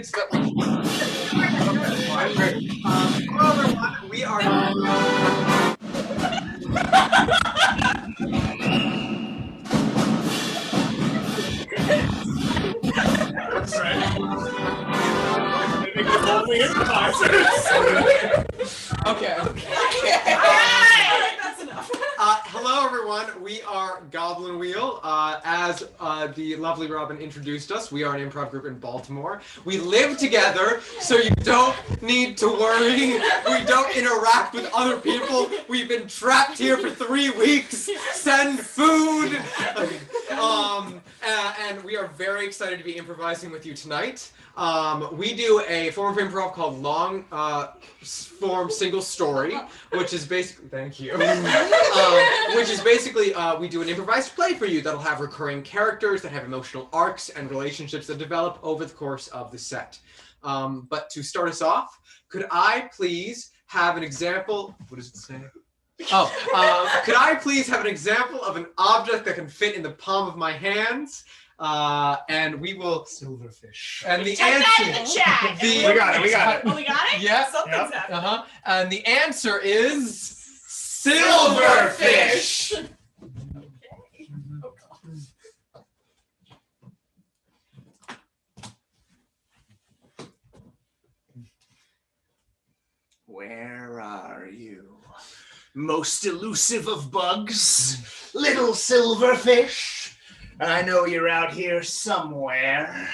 it's that like. Hello everyone, we are. That's right. Maybe we're only improvisers. Okay. That's enough. Hello everyone, we are Goblin Wheel. As the lovely Robin introduced us, we are an improv group in Baltimore. We live together, so you don't need to worry. We don't interact with other people. We've been trapped here for 3 weeks. Send food. And we are very excited to be improvising with you tonight. We do a form of improv called long form single story, which is basically, thank you, which is basically, we do an improvised play for you that'll have recurring characters that have emotional arcs and relationships that develop over the course of the set. But to start us off, could I please have an example, what does it say? Could I please have an example of an object that can fit in the palm of my hands? And we will Silverfish. and the Type answer that in the chat. We got it. Oh, we got it? Yeah. Something's happening. And the answer is silverfish. Okay. Oh, God. Where are you? Most elusive of bugs, little silverfish. I know you're out here somewhere.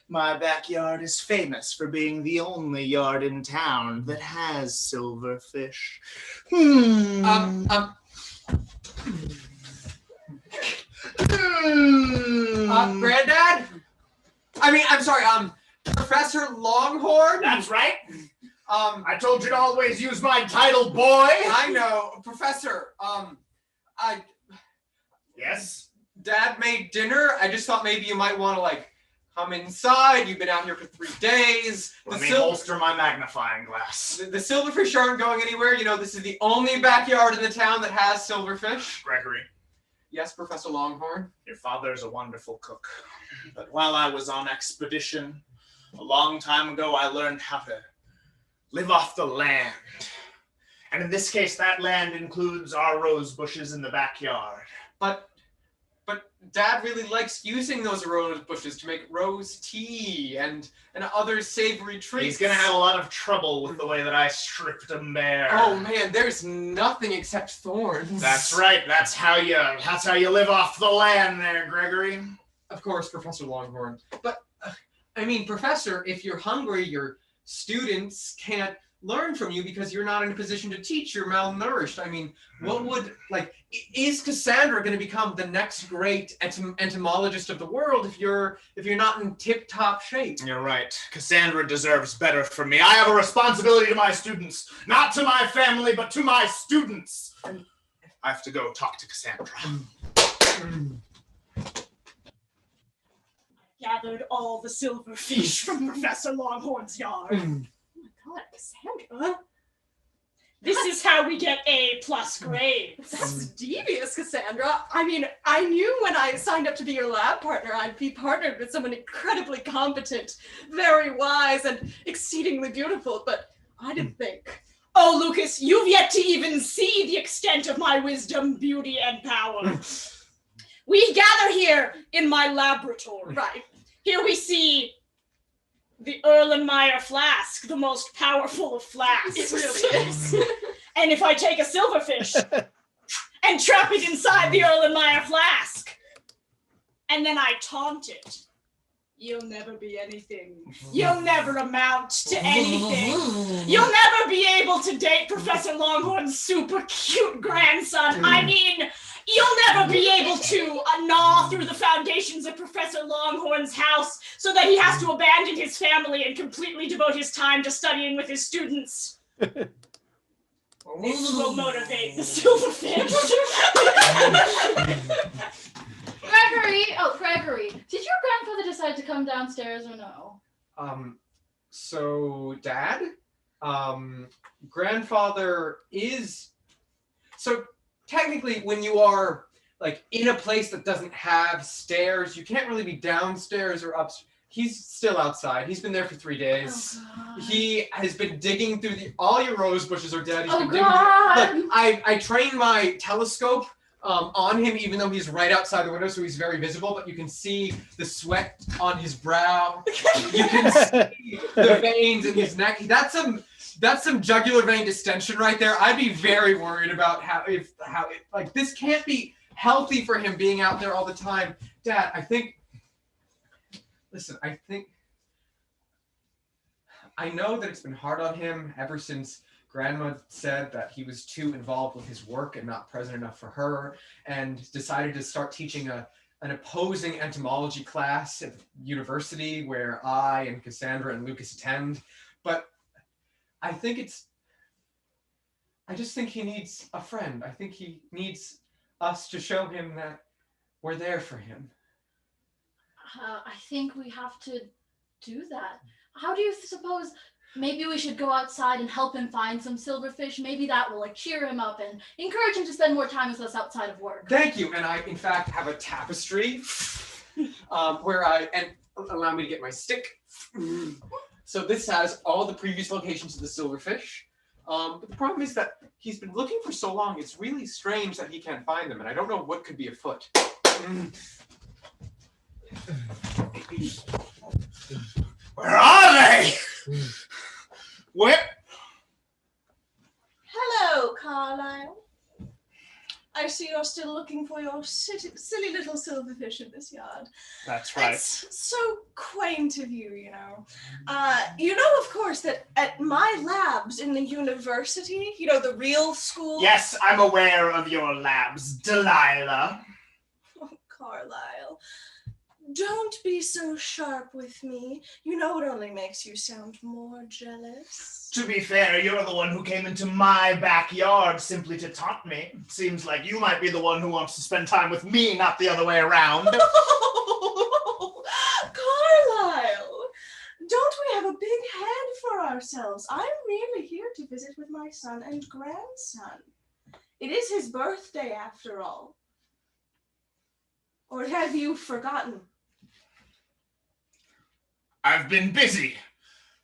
My backyard is famous for being the only yard in town that has silverfish. Granddad? I'm sorry, Professor Longhorn? That's right. I I told you to always use my title, boy. I know, Professor, Yes? Dad made dinner. I just thought maybe you might want to, like, come inside. You've been out here for 3 days. Let me holster my magnifying glass. The silverfish aren't going anywhere. You know, this is the only backyard in the town that has silverfish. Gregory, Yes, Professor Longhorn. your father's a wonderful cook. But while I was on expedition, a long time ago, I learned how to live off the land. And in this case, that land includes our rose bushes in the backyard. But Dad really likes using those rose bushes to make rose tea and other savory treats. He's gonna have a lot of trouble with the way that I stripped him bare. Oh man, there's nothing except thorns. That's right. That's how you live off the land there, Gregory. Of course, Professor Longhorn. But Professor, if you're hungry, your students can't learn from you because you're not in a position to teach. You're malnourished. What would, is Cassandra going to become the next great entomologist of the world if you're not in tip-top shape? You're right. Cassandra deserves better from me. I have a responsibility to my students, not to my family, but to my students. I have to go talk to Cassandra. Gathered all the silverfish from Professor Longhorn's yard. Oh my God, Cassandra. This is how we get A+ grades. That's devious, Cassandra. I knew when I signed up to be your lab partner, I'd be partnered with someone incredibly competent, very wise, and exceedingly beautiful, but I didn't think. Oh, Lucas, you've yet to even see the extent of my wisdom, beauty, and power. We gather here in my laboratory. Right. Here we see the Erlenmeyer flask, the most powerful of flasks. It really is. And if I take a silverfish and trap it inside the Erlenmeyer flask, and then I taunt it, you'll never be anything. You'll never amount to anything. You'll never be able to date Professor Longhorn's super cute grandson. You'll never be able to gnaw through the foundations of Professor Longhorn's house so that he has to abandon his family and completely devote his time to studying with his students. This will motivate the silverfish. Gregory, did your grandfather decide to come downstairs or no? So Dad, grandfather is, so technically when you are in a place that doesn't have stairs, you can't really be downstairs or upstairs. He's still outside. He's been there for 3 days. Oh, God. He has been digging through all your rose bushes are dead. He's Oh, been digging God. Look, I trained my telescope on him, even though he's right outside the window, so he's very visible, but you can see the sweat on his brow. You can see the veins in his neck. That's some jugular vein distension right there. I'd be very worried about how this can't be healthy for him being out there all the time. Dad, I know that it's been hard on him ever since Grandma said that he was too involved with his work and not present enough for her, and decided to start teaching an opposing entomology class at the university where I and Cassandra and Lucas attend. But I just think he needs a friend. I think he needs us to show him that we're there for him. I think we have to do that. How do you suppose maybe we should go outside and help him find some silverfish? Maybe that will cheer him up and encourage him to spend more time with us outside of work. Thank you. And I, in fact, have a tapestry and allow me to get my stick. So this has all the previous locations of the silverfish. But the problem is that he's been looking for so long, it's really strange that he can't find them, and I don't know what could be afoot. Where are they? Where? Hello, Carlisle. I see you're still looking for your silly little silverfish in this yard. That's right. That's so quaint of you, you know. You know, of course, that at my labs in the university, you know, the real school. Yes, I'm aware of your labs, Delilah. Oh, Carlisle. Don't be so sharp with me. You know it only makes you sound more jealous. To be fair, you're the one who came into my backyard simply to taunt me. Seems like you might be the one who wants to spend time with me, not the other way around. Carlisle! Don't we have a big head for ourselves? I'm merely here to visit with my son and grandson. It is his birthday, after all. Or have you forgotten? I've been busy.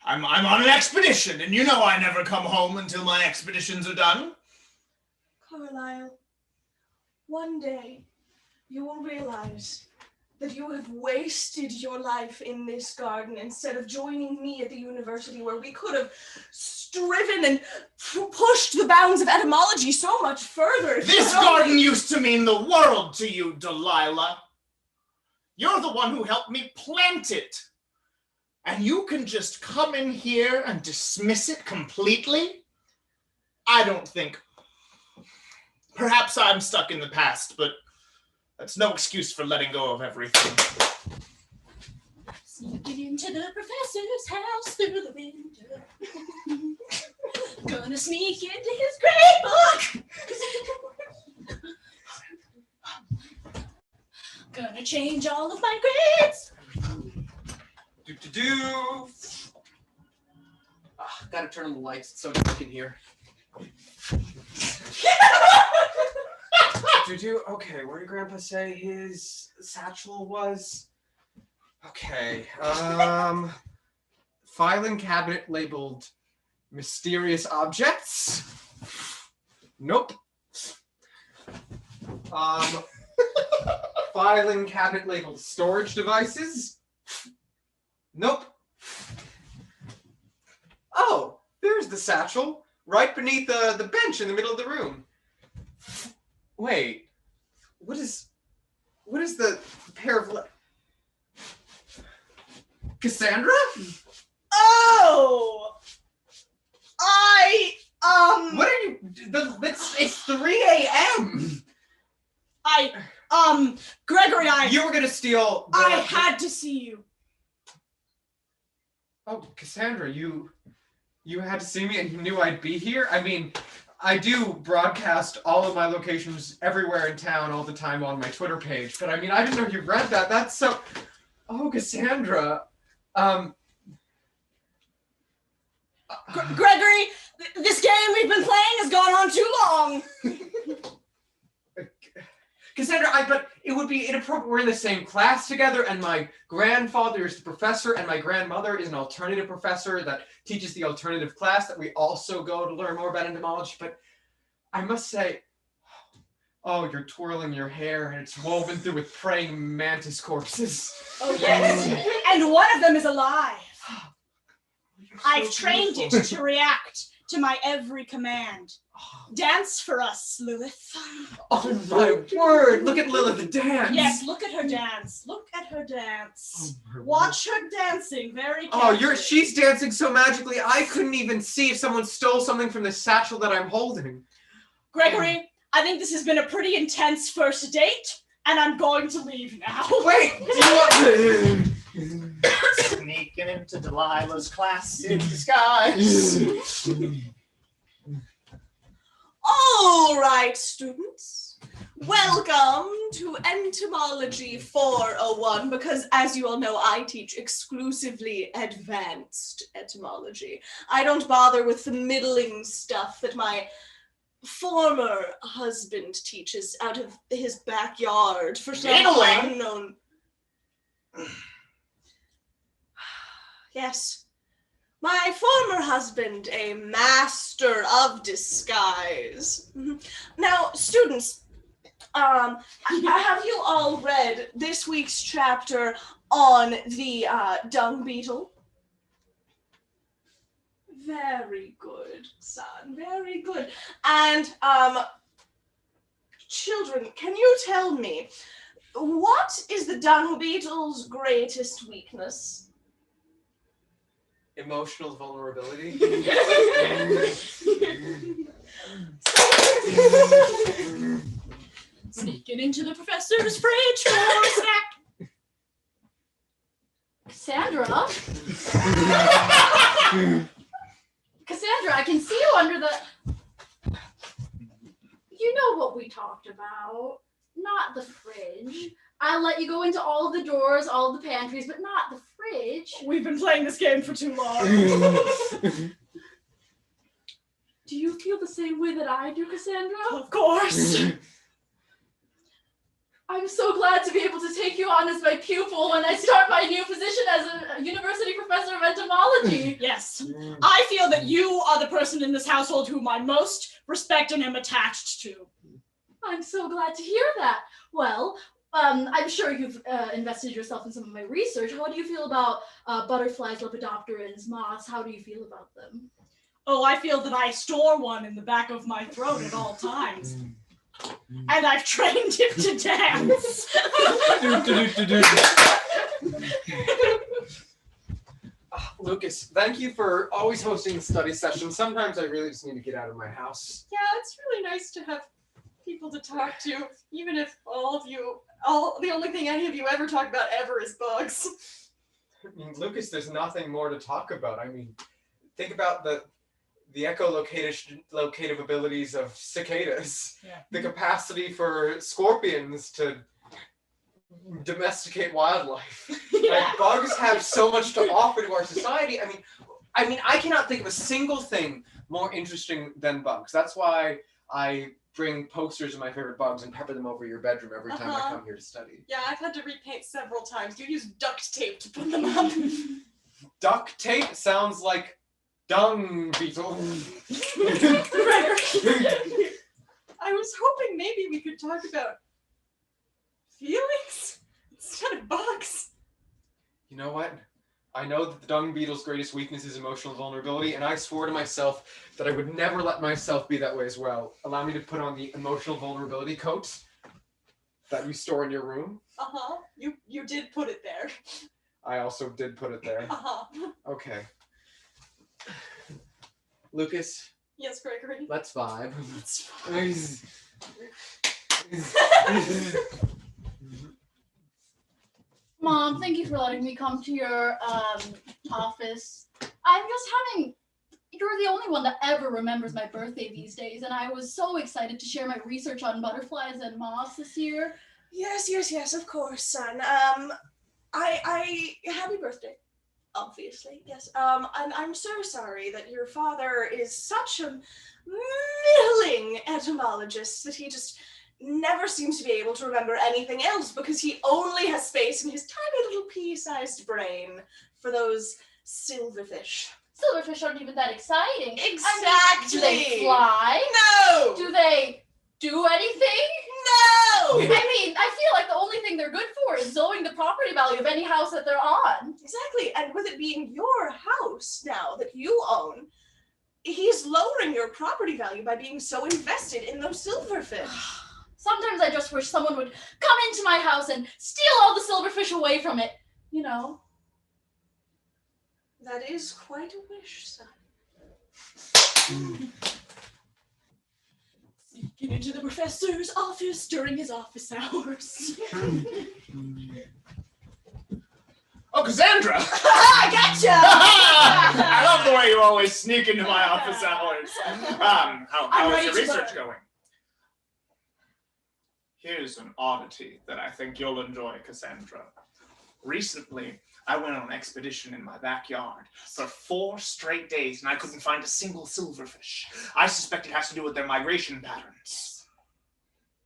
I'm on an expedition, and you know I never come home until my expeditions are done. Carlisle, one day you will realize that you have wasted your life in this garden instead of joining me at the university, where we could have striven and pushed the bounds of etymology so much further. This garden used to mean the world to you, Delilah. You're the one who helped me plant it. And you can just come in here and dismiss it completely? I don't think. Perhaps I'm stuck in the past, but that's no excuse for letting go of everything. Sneaking into the professor's house through the window. Gonna sneak into his grade book. Gonna change all of my grades. Gotta turn on the lights. It's so dark in here. Okay, where did Grandpa say his satchel was? Okay. Filing cabinet labeled mysterious objects. Nope. Filing cabinet labeled storage devices. Nope. Oh, there's the satchel, right beneath the bench in the middle of the room. Wait, what is the pair of Cassandra? Oh! What are you? It's 3 a.m. Gregory, You were gonna steal. I had to see you. Oh, Cassandra, you had to see me and you knew I'd be here? I mean, I do broadcast all of my locations everywhere in town all the time on my Twitter page, but I mean, I didn't know you read that. That's so... Oh, Cassandra. Gregory, this game we've been playing has gone on too long. Cassandra, but it would be inappropriate. We're in the same class together, and my grandfather is the professor, and my grandmother is an alternative professor that teaches the alternative class that we also go to learn more about entomology. But I must say, oh, you're twirling your hair, and it's woven through with praying mantis corpses. Oh, yes. And one of them is alive. I've trained it to react to my every command. Dance for us, Lilith. Oh my word! Look at Lilith dance. Yes, look at her dance. Look at her dance. Oh, Watch her dancing very carefully. Oh, she's dancing so magically, I couldn't even see if someone stole something from the satchel that I'm holding. Gregory, I think this has been a pretty intense first date, and I'm going to leave now. Wait, do you want... Sneaking into Delilah's class in disguise. All right, students. Welcome to Entomology 401, because as you all know, I teach exclusively advanced etymology. I don't bother with the middling stuff that my former husband teaches out of his backyard for some Middling? unknown... Yes. My former husband, a master of disguise. Now, students, have you all read this week's chapter on the dung beetle? Very good, son, very good. And, children, can you tell me, what is the dung beetle's greatest weakness? Emotional vulnerability? Sneaking into the professor's fridge for a snack. Cassandra? Cassandra, I can see you under the... You know what we talked about. Not the fridge. I'll let you go into all of the drawers, all of the pantries, but not the fridge. We've been playing this game for too long. Do you feel the same way that I do, Cassandra? Of course. I'm so glad to be able to take you on as my pupil when I start my new position as a university professor of entomology. Yes. I feel that you are the person in this household whom I most respect and am attached to. I'm so glad to hear that. Well, I'm sure you've invested yourself in some of my research. How do you feel about butterflies, lepidopterans, moths? How do you feel about them? Oh, I feel that I store one in the back of my throat at all times. And I've trained it to dance. Lucas, thank you for always hosting the study session. Sometimes I really just need to get out of my house. Yeah, it's really nice to have people to talk to, even if the only thing any of you ever talk about ever is bugs. I mean, Lucas, there's nothing more to talk about. I mean, think about the echolocative abilities of cicadas, the capacity for scorpions to domesticate wildlife. Like, bugs have so much to offer to our society. I mean, I cannot think of a single thing more interesting than bugs. That's why I bring posters of my favorite bugs and pepper them over your bedroom every time I come here to study. Yeah, I've had to repaint several times. You use duct tape to put them up. Duct tape sounds like dung beetle. I was hoping maybe we could talk about feelings instead of bugs. You know what? I know that the dung beetle's greatest weakness is emotional vulnerability, and I swore to myself that I would never let myself be that way as well. Allow me to put on the emotional vulnerability coat that you store in your room. Uh-huh. You did put it there. I also did put it there. Uh-huh. Okay. Lucas, Yes, Gregory. let's vibe. Mom, thank you for letting me come to your office. You're the only one that ever remembers my birthday these days, and I was so excited to share my research on butterflies and moths this year. Yes, of course, son. Happy birthday, obviously, yes. And I'm so sorry that your father is such a middling etymologist that he just never seems to be able to remember anything else because he only has space in his tiny little pea-sized brain for those silverfish. Silverfish aren't even that exciting. Exactly. I mean, do they fly? No! Do they do anything? No! I mean, I feel like the only thing they're good for is knowing the property value of any house that they're on. Exactly, and with it being your house now that you own, he's lowering your property value by being so invested in those silverfish. Sometimes I just wish someone would come into my house and steal all the silverfish away from it. You know. That is quite a wish, son. Sneaking into the professor's office during his office hours. Oh, Cassandra! I gotcha! I love the way you always sneak into my office hours. How is your research going? Here's an oddity that I think you'll enjoy, Cassandra. Recently, I went on an expedition in my backyard for 4 straight days, and I couldn't find a single silverfish. I suspect it has to do with their migration patterns.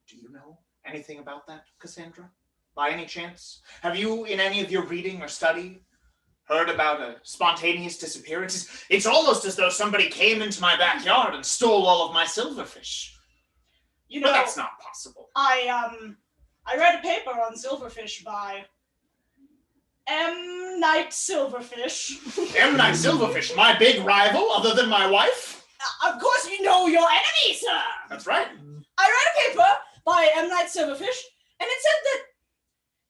Do you know anything about that, Cassandra? By any chance? Have you, in any of your reading or study, heard about a spontaneous disappearance? It's almost as though somebody came into my backyard and stole all of my silverfish. You know, But that's not possible. I read a paper on silverfish by M. Night Silverfish. M. Night Silverfish, my big rival, other than my wife? Of course you know your enemy, sir! That's right. I read a paper by M. Night Silverfish, and it said that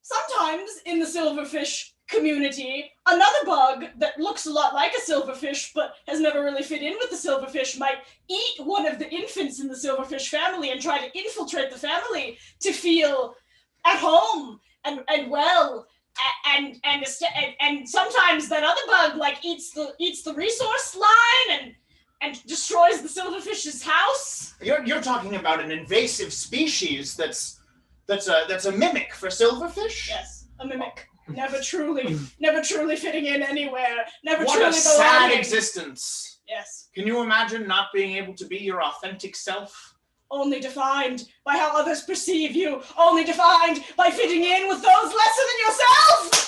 sometimes in the silverfish community, another bug that looks a lot like a silverfish but has never really fit in with the silverfish might eat one of the infants in the silverfish family and try to infiltrate the family to feel at home and well. And sometimes that other bug like eats the resource line and destroys the silverfish's house. You're talking about an invasive species that's a mimic for silverfish? Yes, a mimic. Never truly fitting in anywhere. Never What truly a sad belonging. existence. Yes. Can you imagine not being able to be your authentic self? Only defined by how others perceive you. Only defined by fitting in with those lesser than yourself.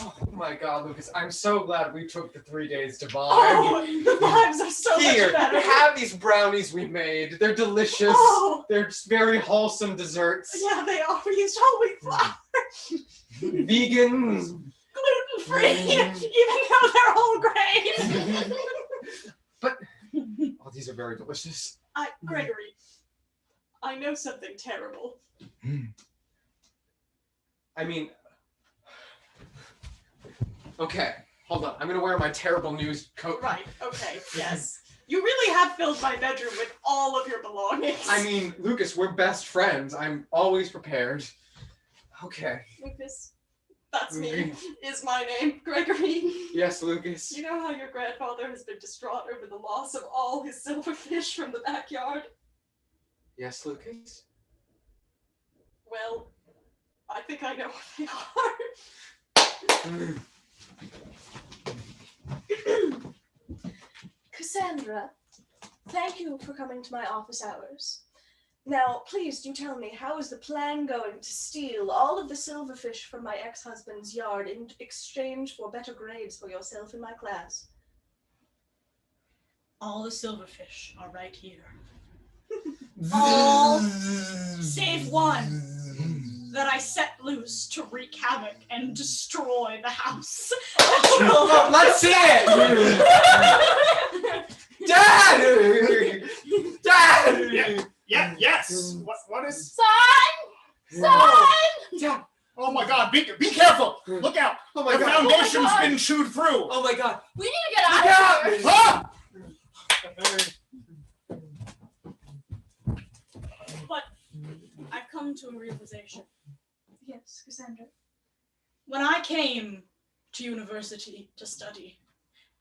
Oh my God, Lucas! I'm so glad we took the 3 days to bond. Oh, the vibes are so Here, much better. have these brownies we made. They're delicious. Oh. They're just very wholesome desserts. Yeah, they are. We used whole wheat flour. Vegan. Gluten-free, even though they're whole grain. But oh, these are very delicious. Gregory, I know something terrible. I mean, okay, hold on. I'm gonna wear my terrible news coat. Right, okay, yes. You really have filled my bedroom with all of your belongings. I mean, Lucas, we're best friends. I'm always prepared. Okay. Lucas, that's me, is my name, Gregory. Yes, Lucas. You know how your grandfather has been distraught over the loss of all his silverfish from the backyard? Yes, Lucas. Well, I think I know what they are. Cassandra, thank you for coming to my office hours. Now, please do tell me, how is the plan going to steal all of the silverfish from my ex-husband's yard in exchange for better grades for yourself in my class? All the silverfish are right here. All save one that I set loose to wreak havoc and destroy the house. Oh, let's see it! Dad! Dad! Yeah, yes. What is? Son! Son! Dad! Oh my God! Be careful! Look out! Oh my The God! foundation's God. been chewed through. Oh my God! We need to get out of here! Ah! But I've come to a realization. Yes, Cassandra. When I came to university to study,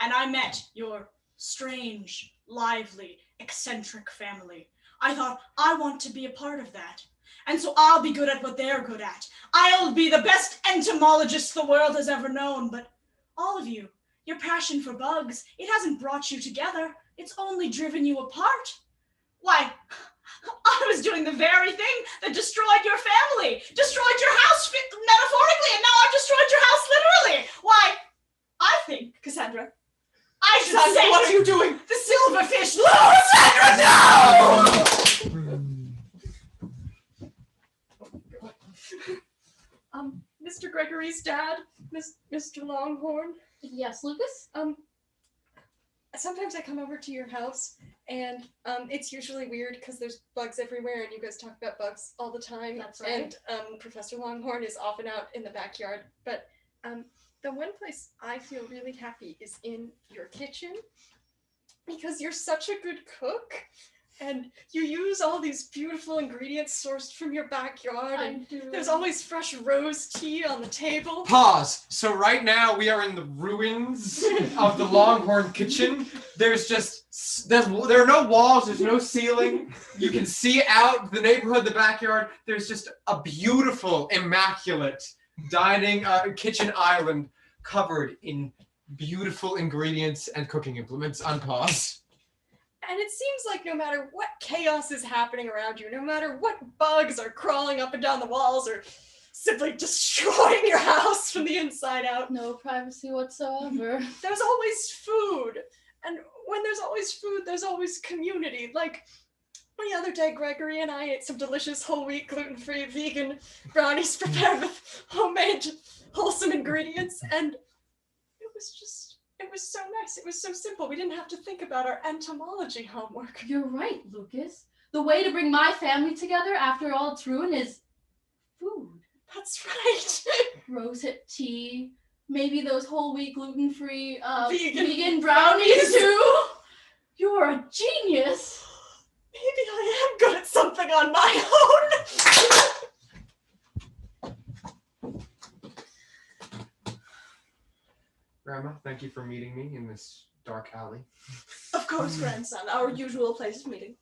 and I met your strange, lively, eccentric family, I thought, I want to be a part of that. And so I'll be good at what they're good at. I'll be the best entomologist the world has ever known. But all of you, your passion for bugs, it hasn't brought you together. It's only driven you apart. Why, I was doing the very thing that destroyed your family, destroyed your house metaphorically, and now I've destroyed your house literally. Why, I think, Cassandra, I should say, what are you doing? the silverfish. No, Cassandra, no! Mr. Gregory's dad, Mr. Longhorn. Yes, Lucas? Sometimes I come over to your house and it's usually weird because there's bugs everywhere and you guys talk about bugs all the time. That's right. And Professor Longhorn is often out in the backyard. But the one place I feel really happy is in your kitchen because you're such a good cook and you use all these beautiful ingredients sourced from your backyard. And there's always fresh rose tea on the table. Pause. So right now we are in the ruins of the Longhorn kitchen. There's just, there are no walls, there's no ceiling. You can see out the neighborhood, the backyard. There's just a beautiful, immaculate dining kitchen island covered in beautiful ingredients and cooking implements. Unpause. And it seems like no matter what chaos is happening around you, no matter what bugs are crawling up and down the walls or simply destroying your house from the inside out, No privacy whatsoever. there's always food. And when there's always food, there's always community. Like the other day, Gregory and I ate some delicious whole wheat, gluten-free, vegan brownies prepared with homemade, wholesome ingredients. And it was so nice. It was so simple. We didn't have to think about our entomology homework. You're right, Lucas. The way to bring my family together after all its ruin is food. That's right. Rosehip tea, maybe those whole wheat gluten-free Vegan brownies too. You're a genius. Maybe I am good at something on my own. Grandma, thank you for meeting me in this dark alley. Of course, grandson, our usual place of meeting.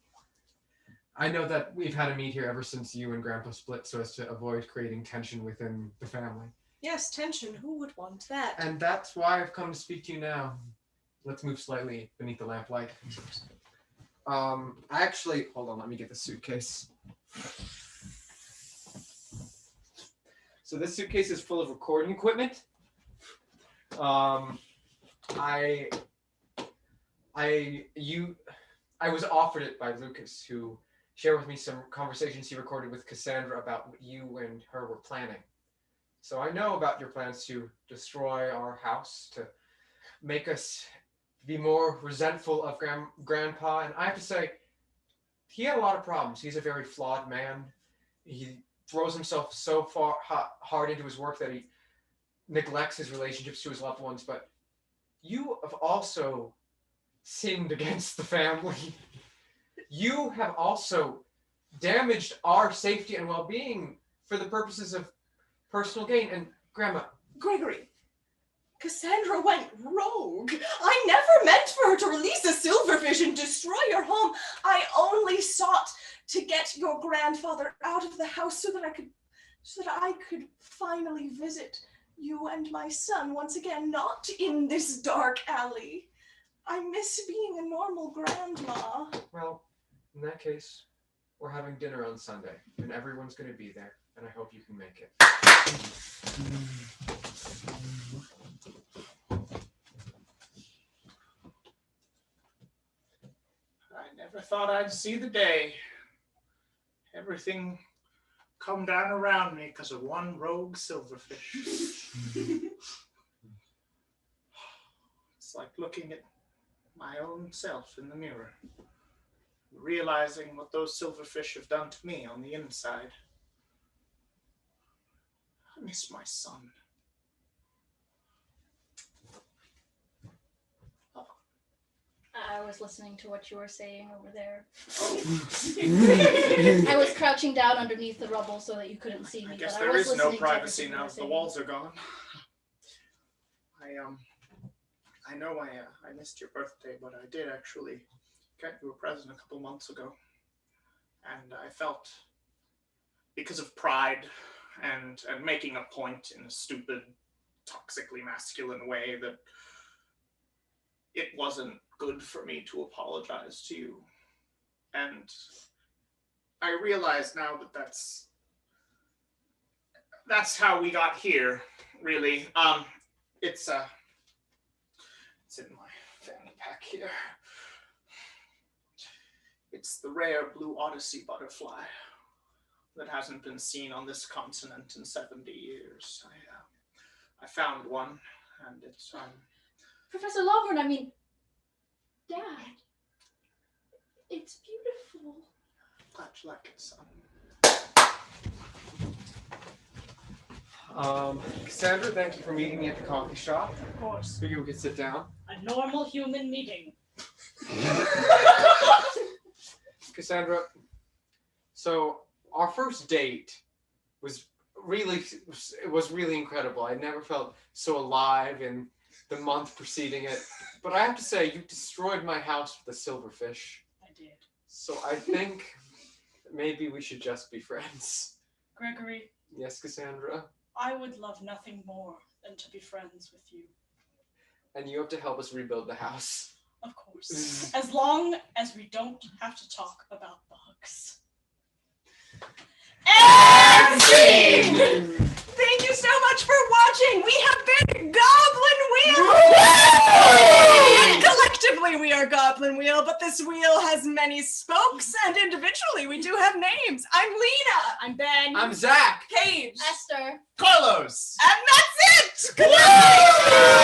I know that we've had a meet here ever since you and Grandpa split so as to avoid creating tension within the family. Yes, tension. Who would want that? And that's why I've come to speak to you now. Let's move slightly beneath the lamplight. Actually, hold on, let me get the suitcase. So this suitcase is full of recording equipment. I was offered it by Lucas, who shared with me some conversations he recorded with Cassandra about what you and her were planning. So I know about your plans to destroy our house, to make us be more resentful of Grandpa. And I have to say, he had a lot of problems. He's a very flawed man. He throws himself so hard into his work that he neglects his relationships to his loved ones. But you have also sinned against the family. You have also damaged our safety and well-being for the purposes of personal gain. And Grandma, Gregory, Cassandra went rogue. I never meant for her to release a silverfish and destroy your home. I only sought to get your grandfather out of the house so that I could finally visit you and my son once again, not in this dark alley. I miss being a normal grandma. well, in that case, we're having dinner on Sunday, and everyone's going to be there, and I hope you can make it. I never thought I'd see the day. Everything come down around me because of one rogue silverfish. It's like looking at my own self in the mirror, realizing what those silverfish have done to me on the inside. I miss my son. I was listening to what you were saying over there. Oh. I was crouching down underneath the rubble so that you couldn't see me. I guess but there I was is no listening to privacy everything you now were that the saying. walls are gone. I know I missed your birthday, but I did actually get you a present a couple months ago. And I felt, because of pride and making a point in a stupid, toxically masculine way, that it wasn't good for me to apologize to you. And I realize now that that's how we got here, really. It's in my fanny pack here. It's the rare blue Odyssey butterfly that hasn't been seen on this continent in 70 years. I found one, and it's Professor Longhorn, I mean, Dad, it's beautiful. glad you like it, son. Cassandra, thank you for meeting me at the coffee shop. Of course. So you can sit down. A normal human meeting. Cassandra, so our first date was really incredible. I never felt so alive in the month preceding it. But I have to say, you destroyed my house with a silverfish. I did. So I think maybe we should just be friends. Gregory, Yes, Cassandra? I would love nothing more than to be friends with you. And you have to help us rebuild the house. Of course. As long as we don't have to talk about bugs. And scene! Thank you so much for watching. We have been Goblin Wheel. Collectively, we are Goblin Wheel, but this wheel has many spokes, and individually, we do have names. I'm Lena. I'm Ben. I'm Zach. Paige. Esther. Carlos! And that's it! Good night!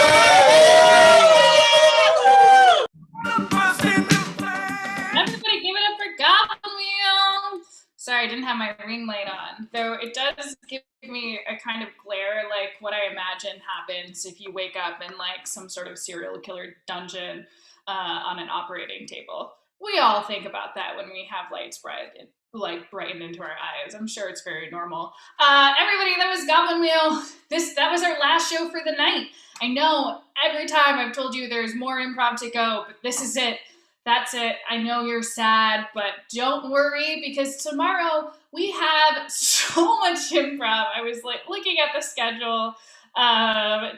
Everybody give it up for Goblin Wheel! Sorry, I didn't have my ring light on. Though it does give me a kind of glare, like what I imagine happens if you wake up in like some sort of serial killer dungeon on an operating table. We all think about that when we have lights brightened into our eyes. I'm sure it's very normal. Everybody, that was Goblin Wheel. That was our last show for the night. I know every time I've told you there's more improv to go, but this is it. That's it. I know you're sad, but don't worry because tomorrow we have so much improv. I was like looking at the schedule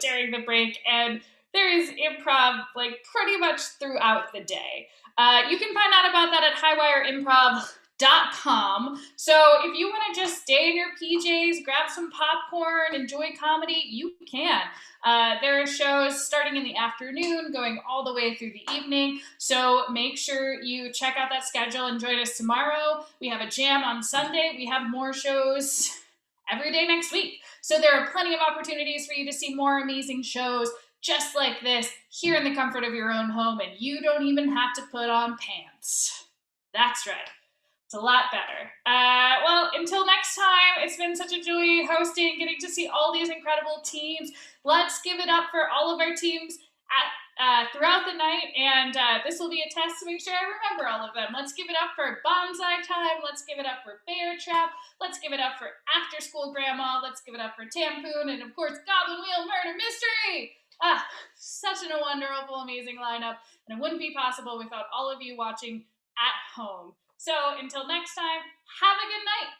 during the break, and there is improv like pretty much throughout the day. You can find out about that at highwireimprov.com. So if you want to just stay in your PJs, grab some popcorn, enjoy comedy, you can. There are shows starting in the afternoon, going all the way through the evening. So make sure you check out that schedule and join us tomorrow. We have a jam on Sunday. We have more shows every day next week. So there are plenty of opportunities for you to see more amazing shows just like this here in the comfort of your own home, and you don't even have to put on pants. That's right. It's a lot better. Well, until next time, it's been such a joy hosting, getting to see all these incredible teams. Let's give it up for all of our teams throughout the night, and this will be a test to make sure I remember all of them. Let's give it up for Bonsai Time. Let's give it up for Bear Trap. Let's give it up for After School Grandma. Let's give it up for Tampoon, and of course, Goblin Wheel Murder Mystery. Such a wonderful, amazing lineup, and it wouldn't be possible without all of you watching at home. So until next time, have a good night.